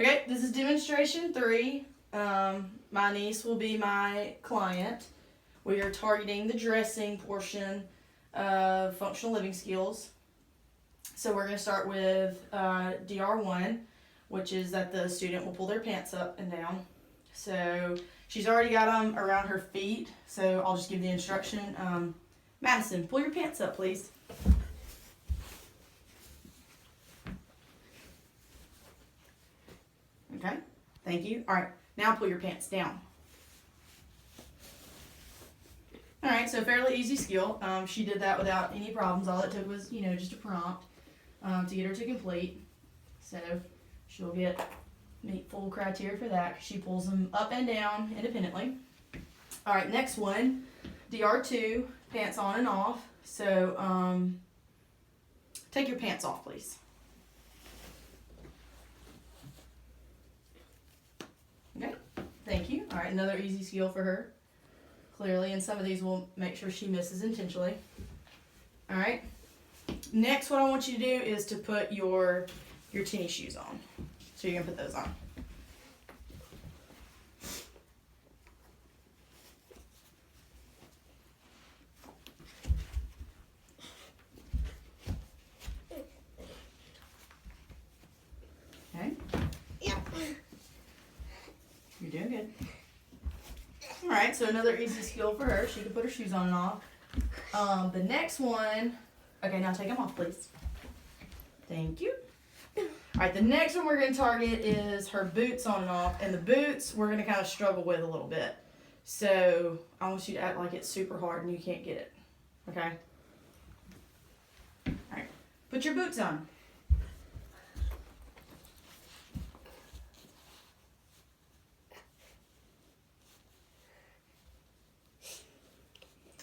Okay, this is demonstration 3. My niece will be my client. We are targeting the dressing portion of functional living skills. So we're going to start with DR1, which is that the student will pull their pants up and down. So she's already got them around her feet, so I'll just give the instruction. Madison, pull your pants up, please. Okay, thank you. All right, now pull your pants down. All right, so fairly easy skill. She did that without any problems. All it took was, just a prompt to get her to complete. So she'll meet full criteria for that because she pulls them up and down independently. All right, next one, DR2, pants on and off. So take your pants off, please. Okay, thank you. All right, another easy skill for her, clearly, and some of these will make sure she misses intentionally. All right, next what I want you to do is to put your tennis shoes on. So you're gonna put those on. Okay. You're doing good. All right, so another easy skill for her. She can put her shoes on and off. The next one, okay, now take them off, please. Thank you. All right, the next one we're going to target is her boots on and off, and the boots we're going to kind of struggle with a little bit. So I want you to act like it's super hard and you can't get it, okay? All right, put your boots on.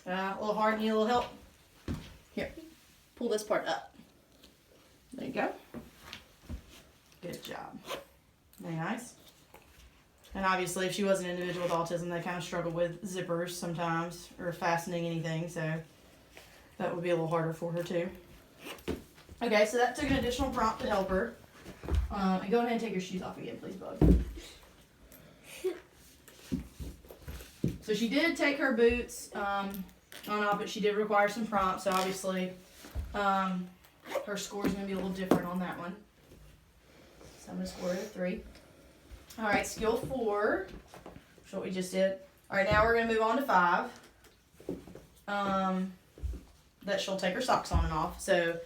A little hard, need a little help? Here, pull this part up. There you go. Good job. Very nice. And obviously, if she was an individual with autism, they kind of struggle with zippers sometimes, or fastening anything, so that would be a little harder for her too. Okay, so that took an additional prompt to help her. And go ahead and take your shoes off again, please, Bug. So she did take her boots on off, but she did require some prompts, so obviously her score is going to be a little different on that one. So I'm going to score it a 3. All right, skill 4, which is what we just did. All right, now we're going to move on to 5. That she'll take her socks on and off. So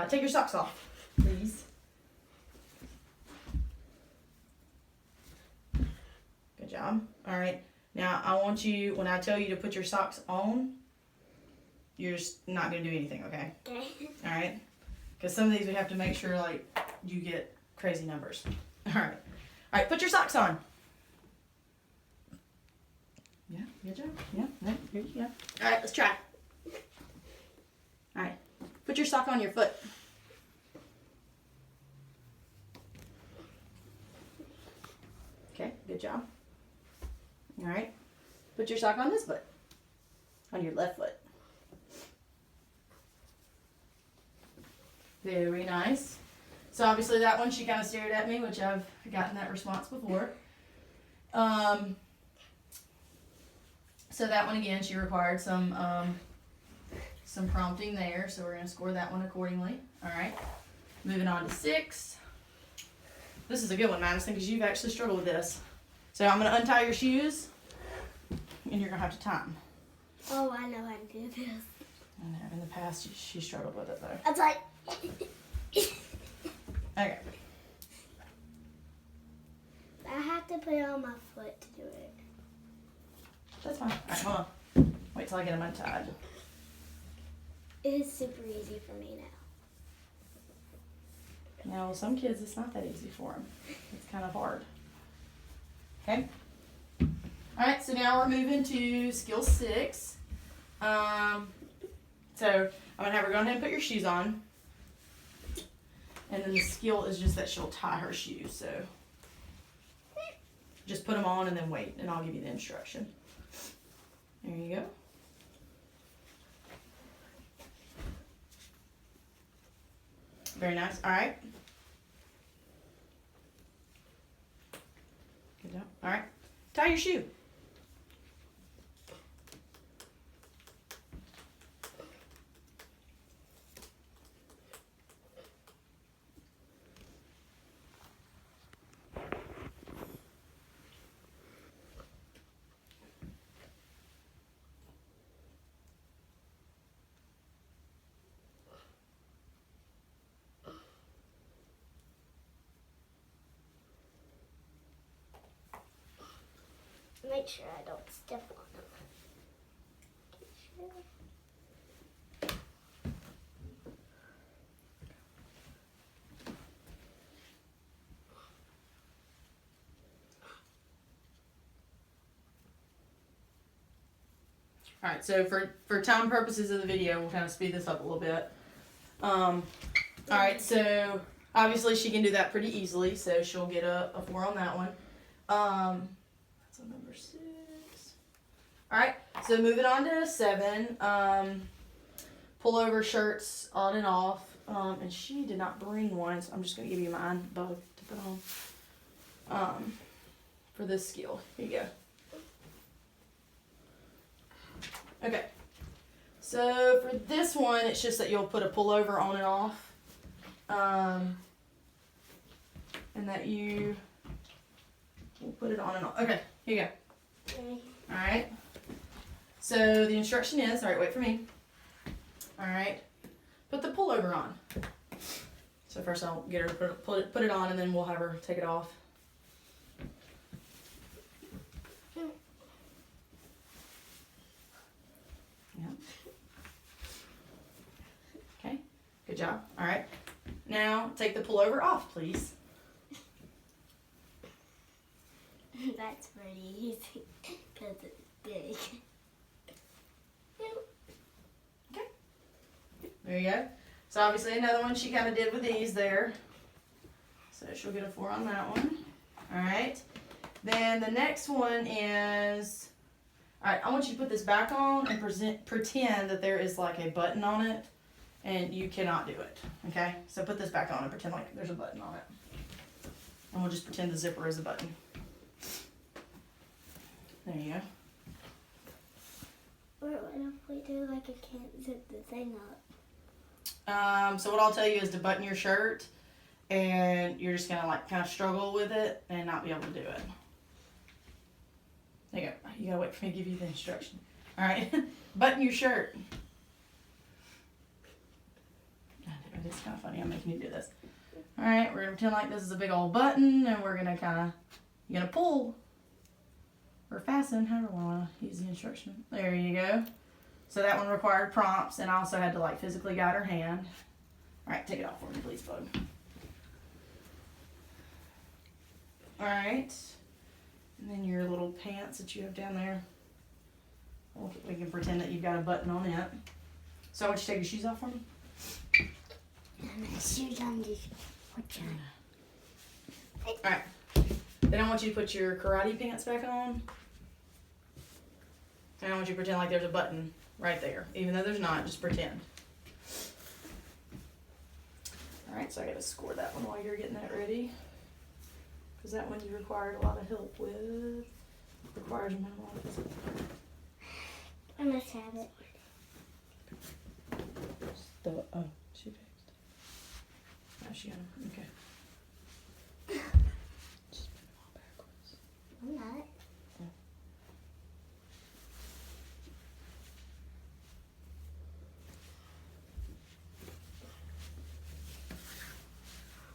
take your socks off, please. Good job. All right, now I want you, when I tell you to put your socks on, you're just not going to do anything, okay? Okay. All right? Because some of these we have to make sure, like, you get crazy numbers. All right. All right, put your socks on. Yeah, good job. Yeah, here you go. All right, let's try. All right, put your sock on your foot. Okay, good job. All right, put your sock on this foot, on your left foot. Very nice. So obviously that one, she kind of stared at me, which I've gotten that response before. So that one again, she required some prompting there, so we're going to score that one accordingly. All right, moving on to 6. This is a good one, Madison, because you've actually struggled with this. So I'm going to untie your shoes, and you're going to have to tie them. Oh, I know how to do this. I know, in the past she struggled with it though. That's like. Okay. I have to put it on my foot to do it. That's fine. Alright, hold on. Wait till I get them untied. It is super easy for me now. Now, some kids, it's not that easy for them. It's kind of hard. Okay. Alright, so now we're moving to skill 6. So I'm going to have her go ahead and put your shoes on. And then the skill is just that she'll tie her shoes. So just put them on and then wait, and I'll give you the instruction. There you go. Very nice. All right. Tie your shoe. Make sure I don't step on them. All right, so for time purposes of the video, we'll kind of speed this up a little bit. All right, so obviously she can do that pretty easily, so she'll get a 4 on that one. That's on number 6. All right, so moving on to 7. Pullover shirts on and off. And she did not bring one, so I'm just gonna give you mine, Bug, to put on. For this skill, here you go. Okay, so for this one, it's just that you'll put a pullover on and off, and that you will put it on and off. Okay, here you go. Okay. All right, so the instruction is, all right, wait for me. All right, put the pullover on. So first I'll get her to put it on, and then we'll have her take it off. Okay, good job. All right, now take the pullover off, please. That's pretty easy because it's big. Okay, there you go. So obviously another one she kind of did with these there. So she'll get a 4 on that one. All right, then the next one is, all right, I want you to put this back on and pretend that there is like a button on it, and you cannot do it, okay? So put this back on and pretend like there's a button on it. And we'll just pretend the zipper is a button. There you go. Or what if we do like I can't zip the thing up? So what I'll tell you is to button your shirt, and you're just gonna like kind of struggle with it and not be able to do it. There you go. You gotta wait for me to give you the instruction. All right, button your shirt. It's kind of funny. I'm making you do this. All right, we're gonna pretend like this is a big old button, and we're gonna you're gonna pull or fasten, however we want to use the instruction. There you go. So that one required prompts, and I also had to like physically guide her hand. All right, take it off for me, please, Bug. All right, and then your little pants that you have down there. We can pretend that you've got a button on it. So I want you to take your shoes off for me. My shoes on this. All right. Then I want you to put your karate pants back on. And I want you to pretend like there's a button right there. Even though there's not, just pretend. All right, so I got to score that one while you're getting that ready. Because that one you required a lot of help with. Requires minimal. I must have it. Oh, she fixed. Oh, she got them. Okay. Just put them all backwards. I'm not.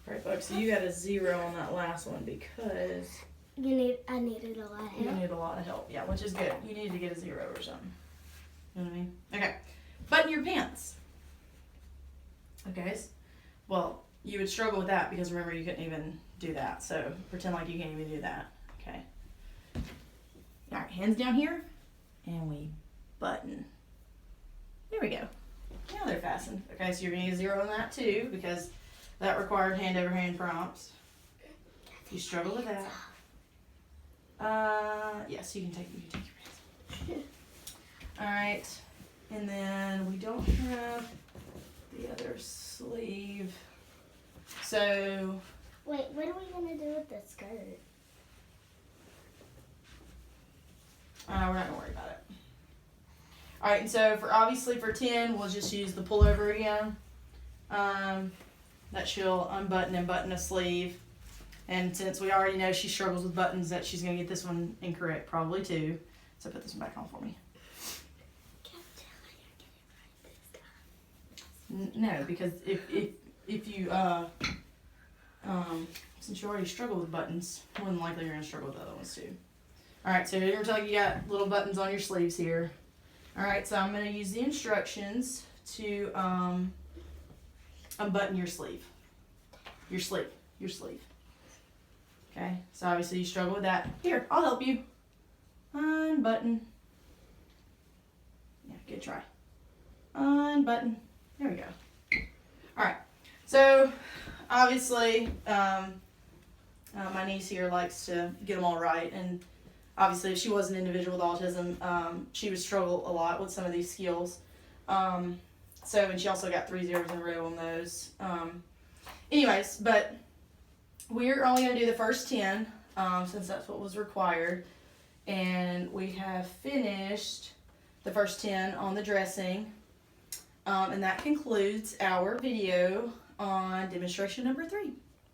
All right, folks, so you got a 0 on that last one because I needed a lot of you help. need a lot of help. Yeah, which is good. You needed to get a 0 or something. You know what I mean? Okay. Button your pants. Okay. Well, you would struggle with that because remember you couldn't even do that. So pretend like you can't even do that. Okay. All right, hands down here, and we button. There we go. Now they're fastened. Okay, so you're gonna get a 0 on that too because that required hand over hand prompts. You struggle with that. Yes, you can take your pants. All right, and then we don't have the other sleeve. So Wait, what are we gonna do with the skirt? We're not gonna worry about it. All right, and so obviously for 10, we'll just use the pullover again. That she'll unbutton and button a sleeve. And since we already know she struggles with buttons, that she's gonna get this one incorrect probably too. So put this one back on for me. No, because if you since you already struggle with buttons, more than likely you're gonna struggle with the other ones too. All right, so you're like you got little buttons on your sleeves here. All right, so I'm gonna use the instructions to unbutton your sleeve. Your sleeve. Okay, so obviously you struggle with that. Here, I'll help you. Unbutton. Yeah, good try. Unbutton. There we go. All right, so obviously my niece here likes to get them all right, and obviously if she was an individual with autism, she would struggle a lot with some of these skills. And she also got 3 zeros in a row on those. Anyways, but we're only going to do the first 10 since that's what was required. And we have finished the first 10 on the dressing. And that concludes our video on demonstration number 3.